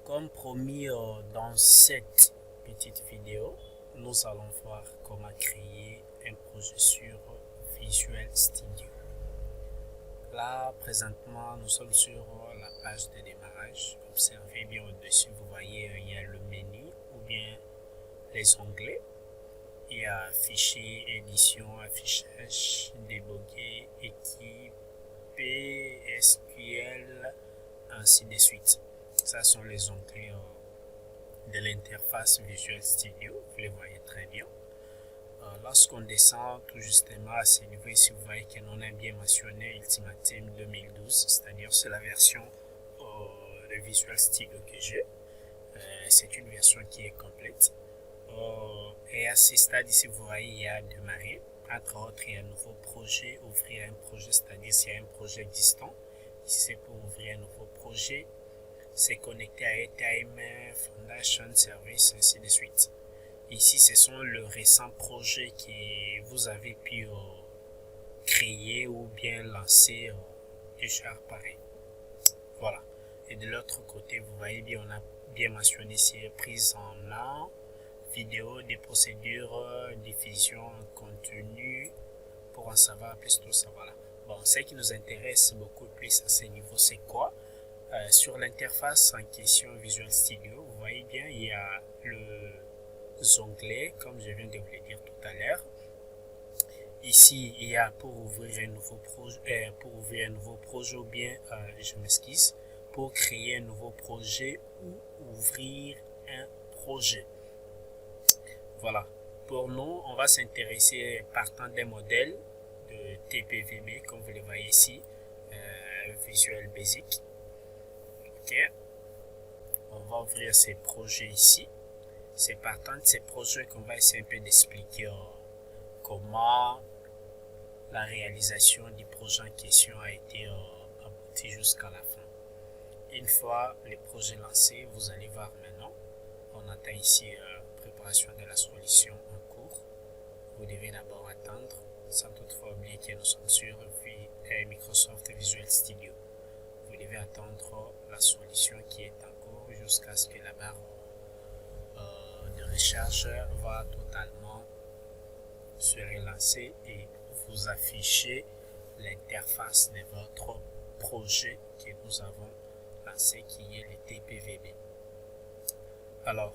Comme promis dans cette petite vidéo, nous allons voir comment créer un projet sur Visual Studio. Là, présentement, nous sommes sur la page de démarrage. Observez bien au-dessus, vous voyez, il y a le menu ou bien les onglets. Il y a fichier, édition, affichage, débugger, équipe, SQL, ainsi de suite. Ça sont les onglets de l'interface Visual Studio. Vous les voyez très bien. Lorsqu'on descend tout justement à ce niveau ici, vous voyez qu'on a bien mentionné Ultimate Team 2012, c'est-à-dire c'est la version de Visual Studio que j'ai. C'est une version qui est complète. Et à ce stade ici, vous voyez, il y a démarrer. Entre autres, il y a un nouveau projet, ouvrir un projet, c'est-à-dire s'il y a un projet existant. Ici, c'est pour ouvrir un nouveau projet. C'est connecté à Airtime, Foundation, Service, ainsi de suite. Ici, ce sont le récent projet que vous avez pu créer ou bien lancer du genre pareil. Voilà. Et de l'autre côté, vous voyez bien, on a bien mentionné ces prises en main, vidéo, des procédures, diffusion, contenu. Pour en savoir plus, tout ça, voilà. Bon, ce qui nous intéresse beaucoup plus à ce niveau, c'est quoi? Sur l'interface en question Visual Studio, vous voyez bien, il y a les onglets, comme je viens de vous le dire tout à l'heure. Ici, il y a pour ouvrir un nouveau projet, ou bien, je m'excuse, pour créer un nouveau projet ou ouvrir un projet. Voilà. Pour nous, on va s'intéresser partant des modèles de TPVB, comme vous le voyez ici, Visual Basic. Ok. On va ouvrir ces projets ici. C'est partant de ces projets qu'on va essayer un peu d'expliquer comment la réalisation du projet en question a été aboutie jusqu'à la fin. Une fois le projet lancé, vous allez voir maintenant, on atteint ici préparation de la solution en cours. Vous devez d'abord attendre, sans toutefois oublier que nous sommes sur Microsoft Visual Studio. Vous devez attendre la solution qui est en cours jusqu'à ce que la barre de recharge va totalement se relancer et vous afficher l'interface de votre projet que nous avons lancé, qui est le TPVB. Alors,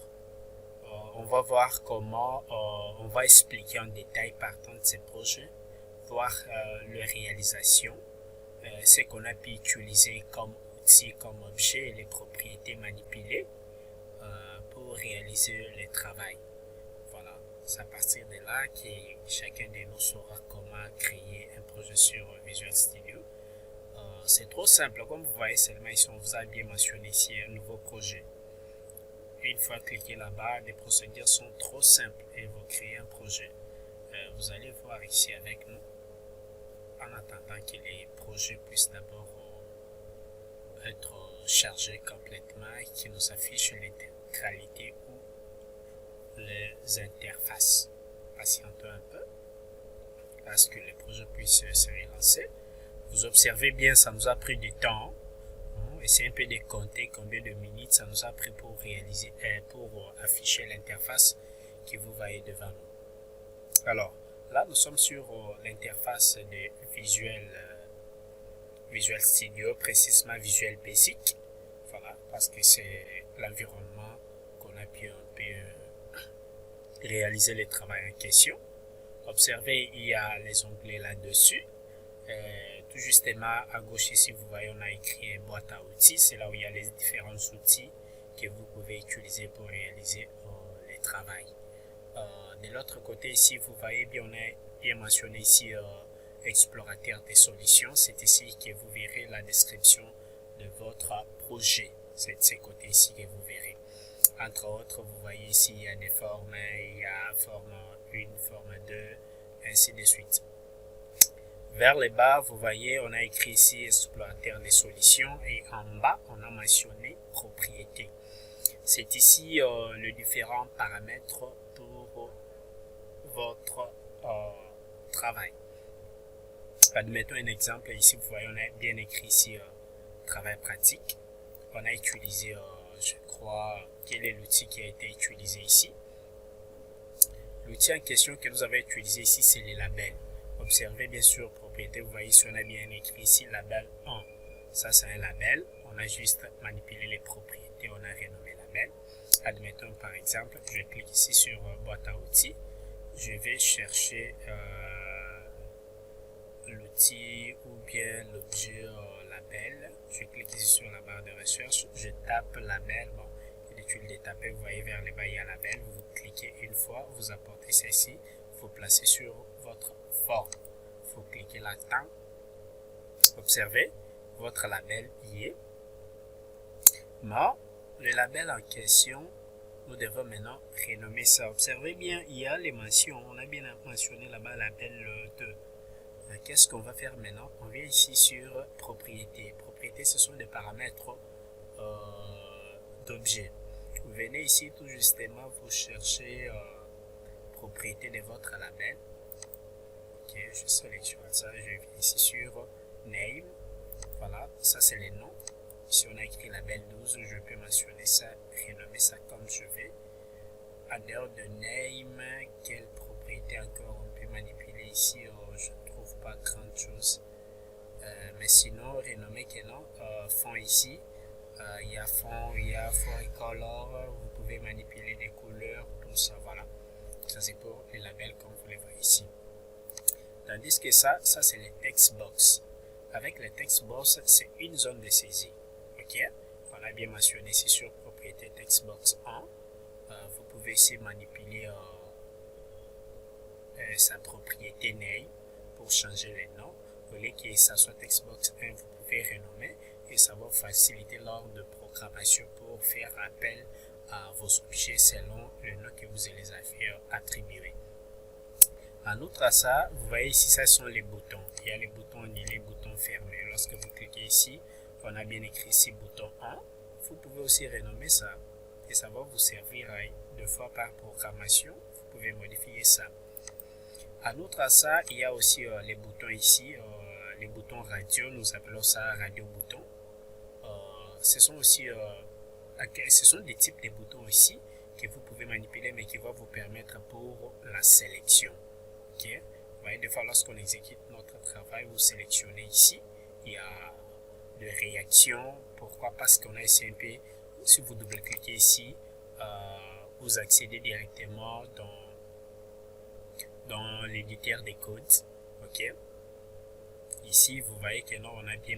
on va voir comment on va expliquer en détail partant de ces projets, voir leur réalisation, ce qu'on a pu utiliser comme outil, comme objet et les propriétés manipulées pour réaliser le travail. Voilà, c'est à partir de là que chacun de nous saura comment créer un projet sur Visual Studio. C'est trop simple, comme vous voyez seulement ici, on vous a bien mentionné ici un nouveau projet. Une fois cliqué là-bas, les procédures sont trop simples et vous créez un projet. Vous allez voir ici avec nous, en attendant que les projets puissent d'abord être chargés complètement et qu'ils nous affichent l'intégralité ou les interfaces. Patientons un peu parce que les projets puissent se relancer. Vous observez bien, ça nous a pris du temps. Essayez un peu de compter combien de minutes ça nous a pris pour réaliser, pour afficher l'interface que vous voyez devant nous. Alors, là, nous sommes sur l'interface de Visual Studio, précisément Visual Basic. Voilà, parce que c'est l'environnement qu'on a pu un peu réaliser le travail en question. Observez, il y a les onglets là-dessus. Tout justement à gauche ici, vous voyez, on a écrit boîte à outils. C'est là où il y a les différents outils que vous pouvez utiliser pour réaliser le travail. De l'autre côté ici, vous voyez bien, on a bien mentionné ici explorateur des solutions. C'est ici que vous verrez la description de votre projet. C'est de ce côté ici que vous verrez. Entre autres, vous voyez ici, il y a des formes, il y a forme 1, forme 2, ainsi de suite. Vers le bas, vous voyez, on a écrit ici explorateur des solutions et en bas, on a mentionné propriété. C'est ici les différents paramètres pour votre travail. Admettons un exemple. Ici, vous voyez, on a bien écrit ici travail pratique. On a utilisé, je crois, voir quel est l'outil qui a été utilisé ici. L'outil en question que nous avons utilisé ici, c'est les labels. Observez bien sûr propriété, vous voyez si on a bien écrit ici label 1. Ça c'est un label, on a juste manipulé les propriétés, on a renommé label. Admettons par exemple, je clique ici sur boîte à outils, je vais chercher l'outil ou bien l'objet label. Je clique ici sur la barre de recherche, je tape label. Bon, inutile de taper, vous voyez vers le bas il y a label. Vous cliquez une fois, vous apportez celle-ci, vous placez sur votre forme. Vous cliquez là-dedans. Observez, votre label y est. Mais le label en question, nous devons maintenant renommer ça. Observez bien, il y a les mentions. On a bien mentionné là-bas label 2. Qu'est-ce qu'on va faire maintenant? On vient ici sur propriété. Propriété, ce sont des paramètres d'objet. Vous venez ici tout justement, vous cherchez propriété de votre label. Ok, je sélectionne ça, je viens ici sur name. Voilà, ça c'est les noms. Si on a écrit label 12, je peux mentionner ça, renommer ça comme je vais. En dehors de name, quelle propriété encore on peut manipuler ici? Je ne trouve pas grand chose. Mais sinon, renommer que non, fond ici. Il y a fond, il y a fond et color. Vous pouvez manipuler des couleurs, tout ça, voilà. Ça c'est pour les labels comme vous les voyez ici. Tandis que ça c'est les text box. Avec les text box, c'est une zone de saisie. Ok, on a bien mentionné ici sur propriété text box 1. Vous pouvez ici manipuler sa propriété name pour changer les noms. Vous voulez que ça soit textbox 1, vous pouvez renommer et ça va faciliter lors de programmation pour faire appel à vos objets selon le nom que vous allez attribuer. En outre à ça, vous voyez ici, ça sont les boutons. Il y a les boutons et les boutons fermés. Lorsque vous cliquez ici, on a bien écrit ici bouton 1. Vous pouvez aussi renommer ça et ça va vous servir deux fois par programmation. Vous pouvez modifier ça. En outre à ça, il y a aussi les boutons ici, les boutons radio, nous appelons ça radio bouton. Ce sont aussi ce sont des types de boutons ici que vous pouvez manipuler mais qui vont vous permettre pour la sélection. Okay? Vous voyez, des fois lorsqu'on exécute notre travail, vous sélectionnez ici, il y a de réactions. Pourquoi? Parce qu'on a ici un peu, si vous double-cliquez ici, vous accédez directement dans l'éditeur des codes. Ok, ici vous voyez que non, on a bien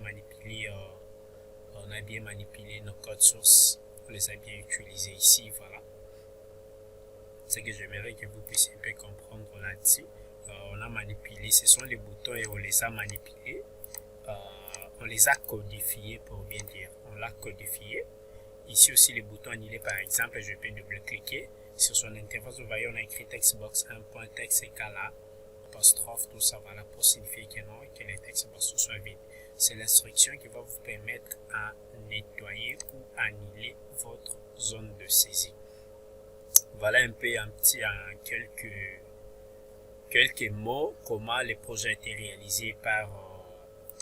manipulé nos codes sources, on les a bien utilisés ici. Voilà, c'est que j'aimerais que vous puissiez un peu comprendre là-dessus. On a manipulé, ce sont les boutons et on les a manipulés, on les a codifiés pour bien dire, on l'a codifié. Ici aussi les boutons annulés par exemple, je peux double-cliquer sur son interface, vous voyez on a écrit textbox 1.text égale à apostrophe, tout ça, voilà, pour signifier que non, que les textbox soient vides. C'est l'instruction qui va vous permettre à nettoyer ou annuler votre zone de saisie. Voilà un peu en quelques mots comment le projet a été réalisé par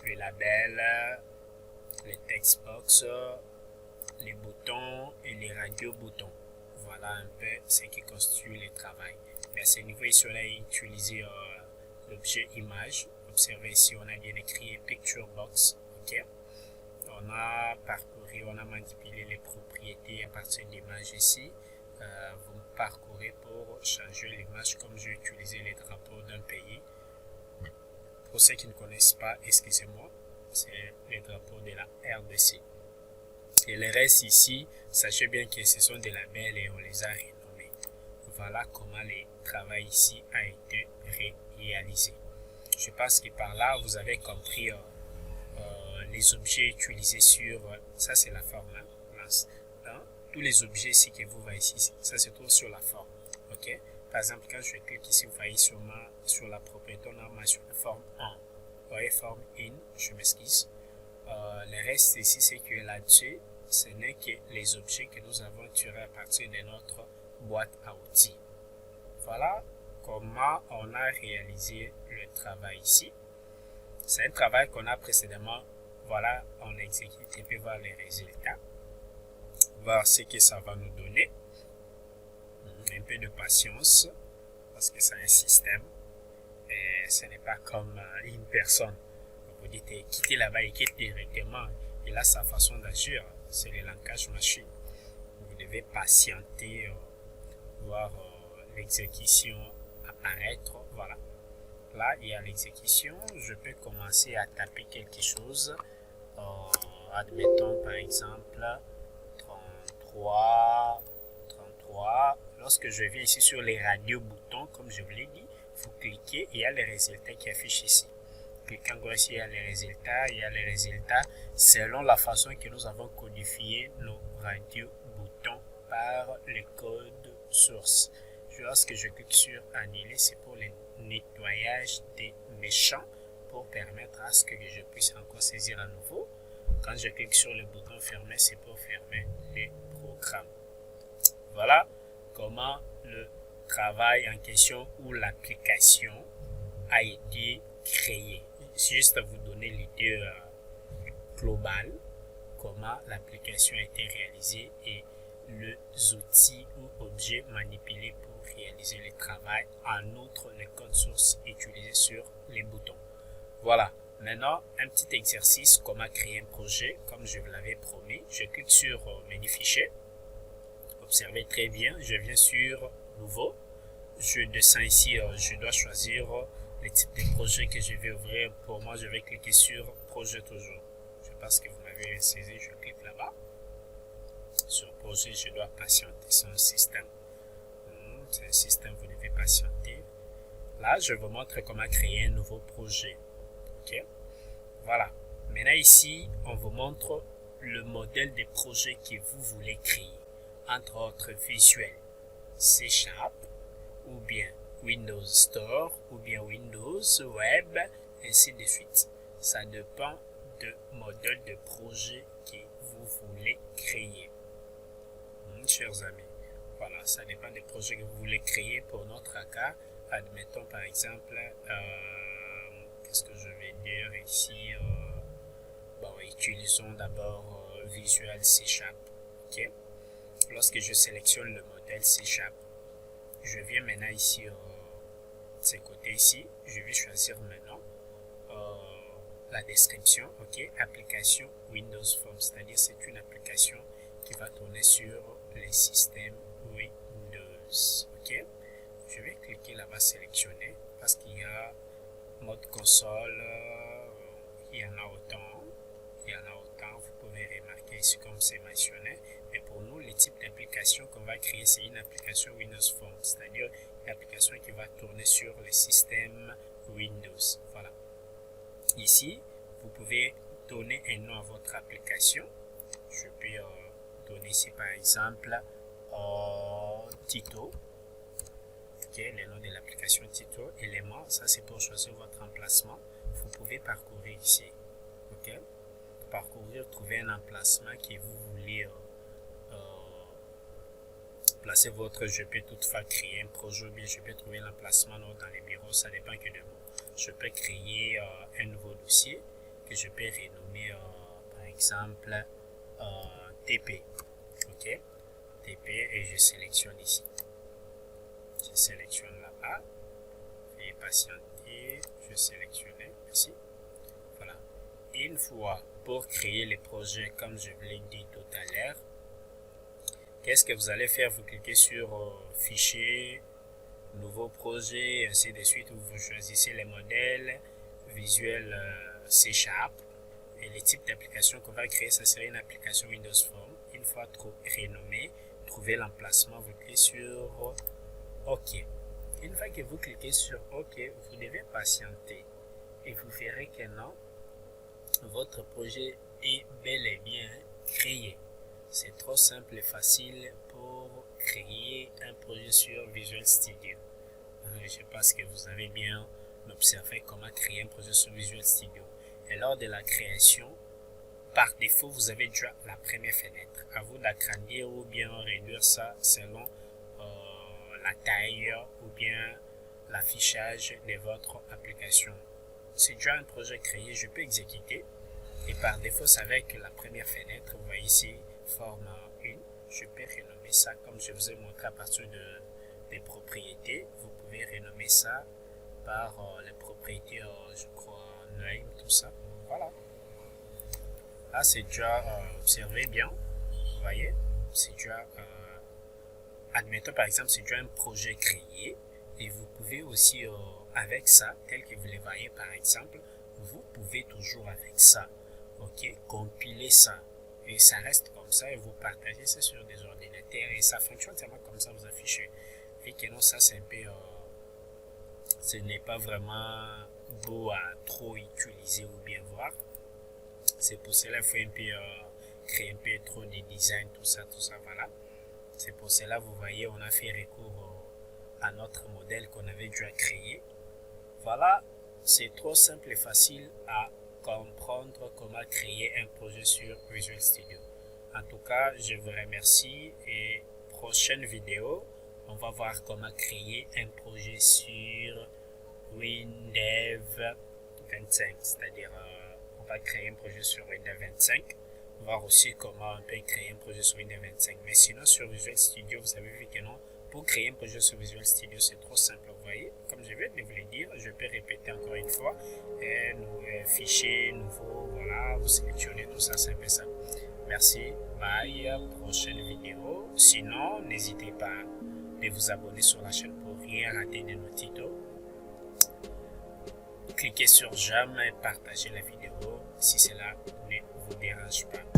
le label, les textbox, les boutons et les radio boutons. Voilà un peu ce qui constitue le travail. Mais à ce niveau ici, on a utilisé l'objet image. Observez ici, on a bien écrit picture box. Ok, on a parcouru, on a manipulé les propriétés à partir de l'image ici. Vous parcourez pour changer l'image comme j'ai utilisé les drapeaux d'un pays. Pour ceux qui ne connaissent pas, excusez-moi, c'est les drapeaux de la RDC. Et le reste ici, sachez bien que ce sont des labels et on les a renommés. Voilà comment le travail ici a été réalisé. Je pense que par là, vous avez compris les objets utilisés sur... ça, c'est la forme. Tous les objets ici que vous voyez ici, ça se trouve sur la forme. Ok? Par exemple, quand je clique ici, vous voyez sur la propriété, on a mentionné forme 1. Vous voyez forme in, je m'excuse. Le reste ici, c'est que là-dessus, ce n'est que les objets que nous avons tirés à partir de notre boîte à outils. Voilà comment on a réalisé le travail ici. C'est un travail qu'on a précédemment. Voilà, on exécute et puis voir les résultats. voir ce que ça va nous donner. Un peu de patience, parce que c'est un système et ce n'est pas comme une personne. Vous dites quittez là-bas et quitte directement. Il a sa façon d'agir, c'est le langage machine. Vous devez patienter, voir l'exécution apparaître. Voilà. Là, il y a l'exécution. Je peux commencer à taper quelque chose. Admettons par exemple 33. Lorsque je viens ici sur les radios boutons, comme je vous l'ai dit, vous cliquez et il y a les résultats qui affichent ici. Cliquant ici, il y a les résultats. Il y a les résultats selon la façon que nous avons codifié nos radios boutons par le code source. Lorsque je clique sur annuler, c'est pour le nettoyage des méchants, pour permettre à ce que je puisse encore saisir à nouveau. Quand je clique sur le bouton fermer, c'est pour fermer le programme. Voilà comment le travail en question ou l'application a été créé. Juste vous donner l'idée globale, comment l'application a été réalisée et les outils ou objets manipulés pour réaliser le travail, en outre les codes sources utilisés sur les boutons. Voilà, maintenant un petit exercice, comment créer un projet, comme je vous l'avais promis. Je clique sur menu fichier. Observez très bien, je viens sur nouveau. Je descends ici, je dois choisir le type de projet que je vais ouvrir. Pour moi, je vais cliquer sur projet toujours. Je pense que vous m'avez saisi, je clique là-bas. Sur projet, je dois patienter. C'est un système. C'est un système, vous devez patienter. Là, je vous montre comment créer un nouveau projet. Ok? Voilà. Maintenant ici, on vous montre le modèle de projet que vous voulez créer. Entre autres, Visual C# ou bien Windows Store ou bien Windows Web, ainsi de suite. Ça dépend du modèle de projet que vous voulez créer. Chers amis, voilà, ça dépend des projets que vous voulez créer. Pour notre cas, admettons par exemple, qu'est-ce que je vais dire ici, utilisons d'abord Visual C#. Ok. Lorsque je sélectionne le modèle C#, je viens maintenant ici, de ce côté ici, je vais choisir maintenant la description, ok, application Windows Phone, c'est-à-dire c'est une application qui va tourner sur les systèmes Windows, ok. Je vais cliquer là-bas, sélectionner, parce qu'il y a mode console, il y en a autant, vous pouvez remarquer ici comme c'est mentionné. Mais pour nous, le type d'application qu'on va créer, c'est une application Windows Phone, c'est-à-dire une application qui va tourner sur le système Windows. Voilà. Ici, vous pouvez donner un nom à votre application. Je peux donner ici par exemple Tito. Ok, le nom de l'application Tito. Élément, ça c'est pour choisir votre emplacement. Vous pouvez parcourir ici. Ok, parcourir, trouver un emplacement que vous voulez placer votre. Je peux toutefois créer un projet, bien je peux trouver l'emplacement dans les bureaux, ça dépend que de vous. Je peux créer un nouveau dossier que je peux renommer par exemple TP. Ok, TP, et je sélectionne ici. Je sélectionne là-bas et patienter, je sélectionne, merci. Voilà. Et une fois pour créer les projets, comme je vous l'ai dit tout à l'heure, qu'est-ce que vous allez faire? Vous cliquez sur fichier, nouveau projet, ainsi de suite. Vous choisissez les modèles, Visual C# et les types d'applications qu'on va créer. Ça serait une application Windows Phone. Une fois renommée, trouvez l'emplacement, vous cliquez sur OK. Une fois que vous cliquez sur OK, vous devez patienter et vous verrez que non, votre projet est bel et bien créé. C'est trop simple et facile pour créer un projet sur Visual Studio. Je pense que vous avez bien observé comment créer un projet sur Visual Studio. Et lors de la création, par défaut, vous avez déjà la première fenêtre. À vous d'agrandir ou bien réduire ça selon la taille ou bien l'affichage de votre application. C'est déjà un projet créé, je peux exécuter. Et par défaut, c'est avec la première fenêtre, vous voyez ici, forme 1. je peux renommer ça comme je vous ai montré à partir des propriétés. Vous pouvez renommer ça par les propriétés, je crois, name, tout ça. Voilà. Là, c'est déjà observé bien. Vous voyez, c'est déjà, admettons par exemple, c'est déjà un projet créé. Et vous pouvez aussi, avec ça, tel que vous le voyez par exemple, vous pouvez toujours avec ça, ok, compiler ça. Et ça reste comme ça et vous partagez ça sur des ordinateurs et ça fonctionne tellement comme ça, vous affichez. Et que non, ça c'est un peu, ce n'est pas vraiment beau à trop utiliser ou bien voir. C'est pour cela qu'il faut un peu créer un peu trop de design, tout ça, voilà. C'est pour cela, vous voyez, on a fait recours à notre modèle qu'on avait déjà créé. Voilà, c'est trop simple et facile à comprendre comment créer un projet sur Visual Studio. En tout cas, je vous remercie et prochaine vidéo, on va voir comment créer un projet sur Windows 25, c'est-à-dire on va créer un projet sur Windows 25, voir aussi comment on peut créer un projet sur Windows 25. Mais sinon sur Visual Studio, vous avez vu que non, pour créer un projet sur Visual Studio, c'est trop simple, vous voyez. Comme je viens de vous le dire, je peux répéter encore une fois. Fichier nouveau, voilà, vous sélectionnez tout ça, c'est un peu ça. Merci, bye, prochaine vidéo. Sinon, n'hésitez pas de vous abonner sur la chaîne pour rien rater de nos tutos. Cliquez sur j'aime et partagez la vidéo si cela ne vous dérange pas.